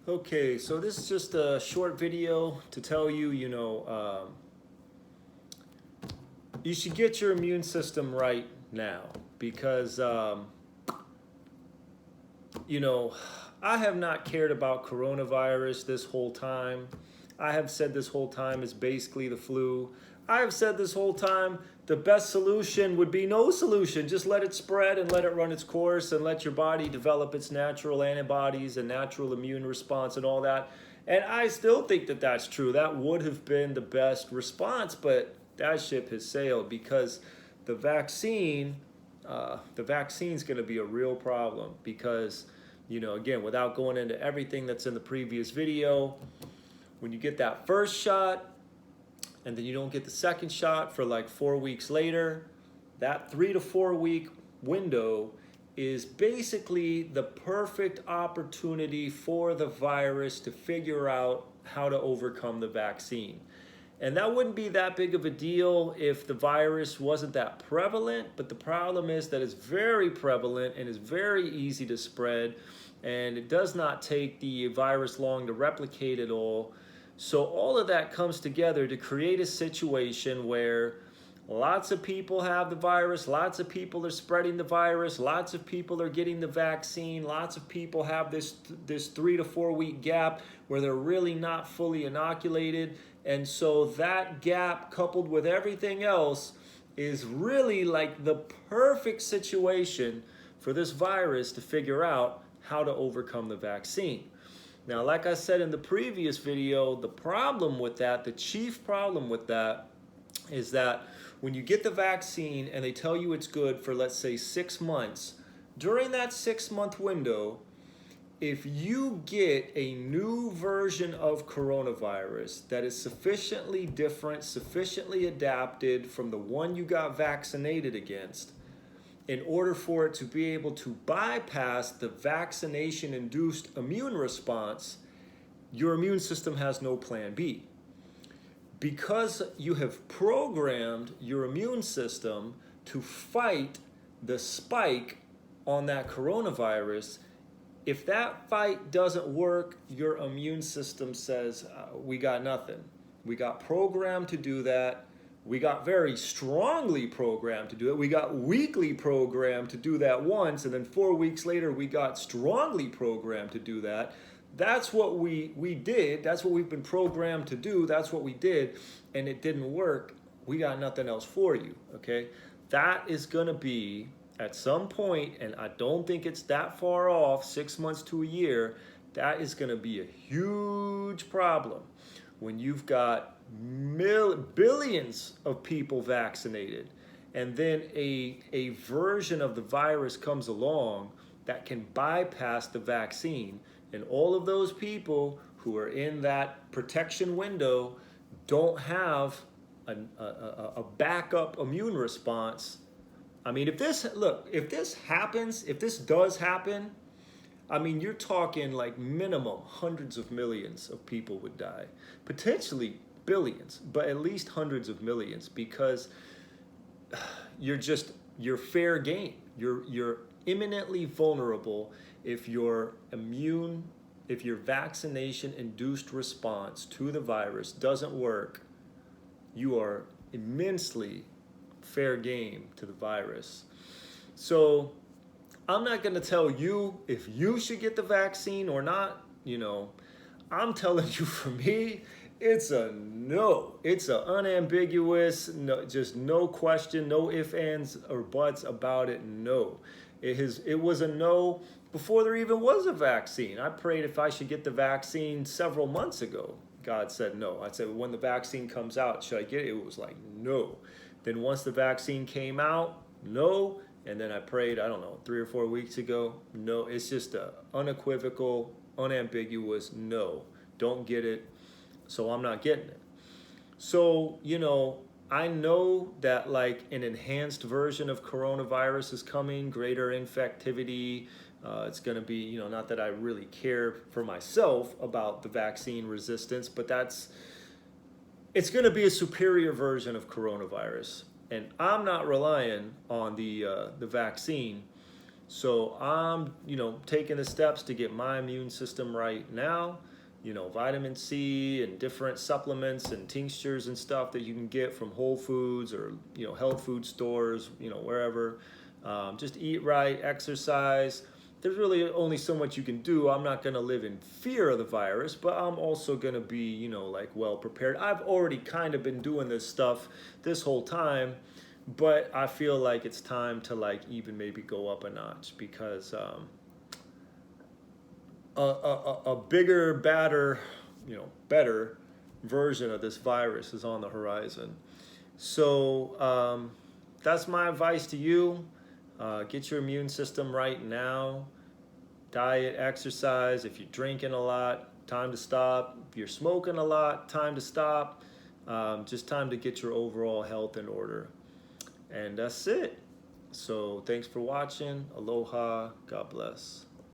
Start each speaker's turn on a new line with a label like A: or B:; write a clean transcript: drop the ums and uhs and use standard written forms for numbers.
A: Okay, so this is just a short video to tell you, you should get your immune system right now because, you know, I have not cared about coronavirus this whole time. I have said this whole time is basically the flu. I have said this whole time the best solution would be no solution. Just let it spread and let it run its course and let your body develop its natural antibodies and natural immune response and all that. And I still think that that's true. That would have been the best response, but that ship has sailed because the vaccine, the vaccine's going to be a real problem because, again, without going into everything that's in the previous video, when you get that first shot and then you don't get the second shot for like 4 weeks later, that 3 to 4 week window is basically the perfect opportunity for the virus to figure out how to overcome the vaccine. And that wouldn't be that big of a deal if the virus wasn't that prevalent, but the problem is that it's very prevalent and is very easy to spread, and it does not take the virus long to replicate at all. So all of that comes together to create a situation where lots of people have the virus, lots of people are spreading the virus, lots of people are getting the vaccine, lots of people have this 3 to 4 week gap where they're really not fully inoculated. And so that gap coupled with everything else is really like the perfect situation for this virus to figure out how to overcome the vaccine. Now, like I said in the previous video, the problem with that, the chief problem with that is that when you get the vaccine and they tell you it's good for, let's say, 6 months, during that 6-month window, if you get a new version of coronavirus that is sufficiently different, sufficiently adapted from the one you got vaccinated against, in order for it to be able to bypass the vaccination-induced immune response, your immune system has no plan B. Because you have programmed your immune system to fight the spike on that coronavirus, if that fight doesn't work, your immune system says, we got nothing. We got programmed to do that. We got very strongly programmed to do it. We got weakly programmed to do that once, and then 4 weeks later, we got strongly programmed to do that. That's what we did. That's what we've been programmed to do. That's what we did, and it didn't work. We got nothing else for you, okay? That is going to be, at some point, and I don't think it's that far off, 6 months to a year, that is going to be a huge problem when you've got billions of people vaccinated, and then a version of the virus comes along that can bypass the vaccine, and all of those people who are in that protection window don't have a backup immune response. I mean, if this happens, if this does happen, I mean, you're talking like minimum hundreds of millions of people would die, potentially billions, but at least hundreds of millions, because you're fair game. You're imminently vulnerable if your vaccination-induced response to the virus doesn't work. You are immensely fair game to the virus. So I'm not going to tell you if you should get the vaccine or not. I'm telling you, for me, it's a no. It's an unambiguous, no, just no question, no ifs, ands, or buts about it. No. It was a no before there even was a vaccine. I prayed if I should get the vaccine several months ago. God said no. I said, when the vaccine comes out, should I get it? It was like, no. Then once the vaccine came out, no. And then I prayed, I don't know, 3 or 4 weeks ago, no. It's just a unequivocal, unambiguous no. Don't get it. So I'm not getting it. So, I know that like an enhanced version of coronavirus is coming, greater infectivity. It's going to be, not that I really care for myself about the vaccine resistance, but it's going to be a superior version of coronavirus. And I'm not relying on the vaccine So I'm, taking the steps to get my immune system right now. Vitamin C and different supplements and tinctures and stuff that you can get from Whole Foods or, health food stores, wherever. Just eat right, exercise. There's really only so much you can do. I'm not going to live in fear of the virus, but I'm also going to be, well prepared. I've already kind of been doing this stuff this whole time, but I feel like it's time to even maybe go up a notch because a bigger, better version of this virus is on the horizon. So that's my advice to you. Get your immune system right now. Diet, exercise. If you're drinking a lot, time to stop. If you're smoking a lot, time to stop. Just time to get your overall health in order. And that's it. So thanks for watching. Aloha. God bless.